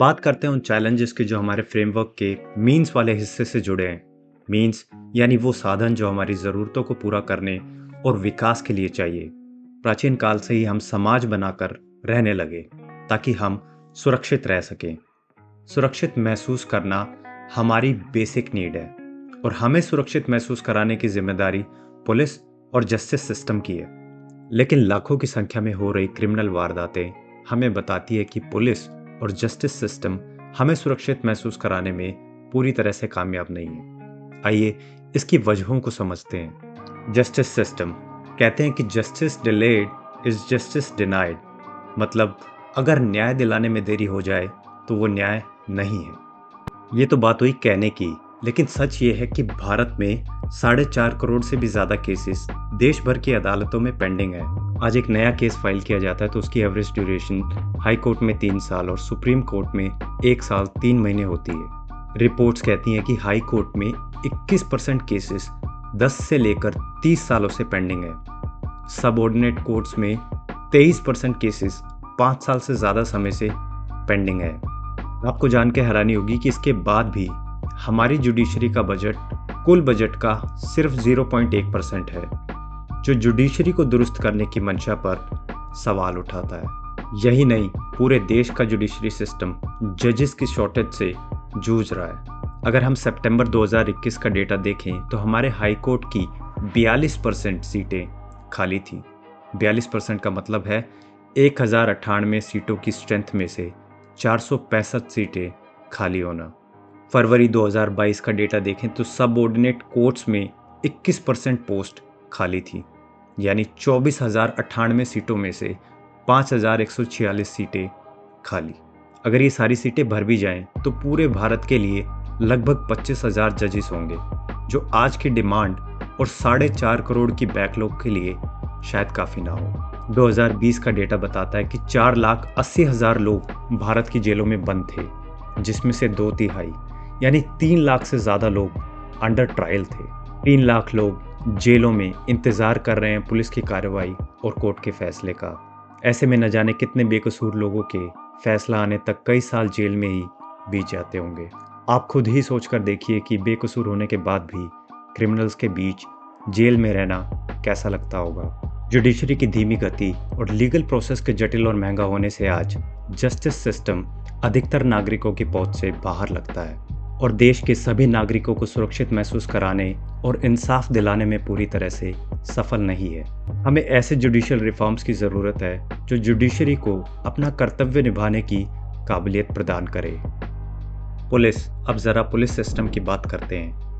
बात करते हैं उन चैलेंजेस की जो हमारे फ्रेमवर्क के मीन्स वाले हिस्से से जुड़े हैं। मीन्स यानी वो साधन जो हमारी ज़रूरतों को पूरा करने और विकास के लिए चाहिए। प्राचीन काल से ही हम समाज बनाकर रहने लगे ताकि हम सुरक्षित रह सकें। सुरक्षित महसूस करना हमारी बेसिक नीड है और हमें सुरक्षित महसूस कराने की जिम्मेदारी पुलिस और जस्टिस सिस्टम की है। लेकिन लाखों की संख्या में हो रही क्रिमिनल वारदातें हमें बताती है कि पुलिस और जस्टिस सिस्टम हमें सुरक्षित महसूस कराने में पूरी तरह से कामयाब नहीं है। आइए इसकी वजहों को समझते हैं। जस्टिस सिस्टम कहते हैं कि justice delayed is justice denied, मतलब अगर न्याय दिलाने में देरी हो जाए तो वो न्याय नहीं है। ये तो बात हुई कहने की, लेकिन सच ये है कि भारत में 4.5 करोड़ से भी ज़्यादा केसेस देश भर की अदालतों में पेंडिंग है। आज एक नया केस फाइल किया जाता है तो उसकी एवरेज ड्यूरेशन हाई कोर्ट में 3 साल और सुप्रीम कोर्ट में 1 साल 3 महीने होती है। रिपोर्ट्स कहती हैं कि हाई कोर्ट में 21% केसेस 10 से लेकर 30 सालों से पेंडिंग है। सबऑर्डिनेट कोर्ट्स में 23% केसेस 5 साल से ज़्यादा समय से पेंडिंग है। आपको जान के हैरानी होगी कि इसके बाद भी हमारी जुडिशरी का बजट कुल बजट का सिर्फ 0.1% है, जो जुडिशरी को दुरुस्त करने की मंशा पर सवाल उठाता है। यही नहीं, पूरे देश का जुडिशरी सिस्टम जजेस की शॉर्टेज से जूझ रहा है। अगर हम सितंबर 2021 का डेटा देखें तो हमारे हाई कोर्ट की 42% सीटें खाली थी। 42% का मतलब है 1098 सीटों की स्ट्रेंथ में से 465 सीटें खाली होना। फरवरी 2022 का डेटा देखें तो सबऑर्डिनेट कोर्ट्स में 21% पोस्ट खाली थी, यानी 24,098 सीटों में से 5,146 सीटें खाली। अगर ये सारी सीटें भर भी जाएं तो पूरे भारत के लिए लगभग 25,000 जजेस होंगे, जो आज की डिमांड और 4.5 करोड़ की बैकलॉग के लिए शायद काफ़ी ना हो। 2020 का डेटा बताता है कि 4,80,000 लोग भारत की जेलों में बंद थे, जिसमें से 2/3 यानी 3 लाख से ज़्यादा लोग अंडर ट्रायल थे। 3 लाख लोग जेलों में इंतज़ार कर रहे हैं पुलिस की कार्रवाई और कोर्ट के फैसले का। ऐसे में न जाने कितने बेकसूर लोगों के फैसला आने तक कई साल जेल में ही बीत जाते होंगे। आप खुद ही सोच कर देखिए कि बेकसूर होने के बाद भी क्रिमिनल्स के बीच जेल में रहना कैसा लगता होगा। जुडिशरी की धीमी गति और लीगल प्रोसेस के जटिल और महंगा होने से आज जस्टिस सिस्टम अधिकतर नागरिकों की पहुंच से बाहर लगता है और देश के सभी नागरिकों को सुरक्षित महसूस कराने और इंसाफ दिलाने में पूरी तरह से सफल नहीं है। हमें ऐसे जुडिशियल रिफॉर्म्स की ज़रूरत है जो जुडिशरी को अपना कर्तव्य निभाने की काबिलियत प्रदान करे। पुलिस, अब ज़रा पुलिस सिस्टम की बात करते हैं।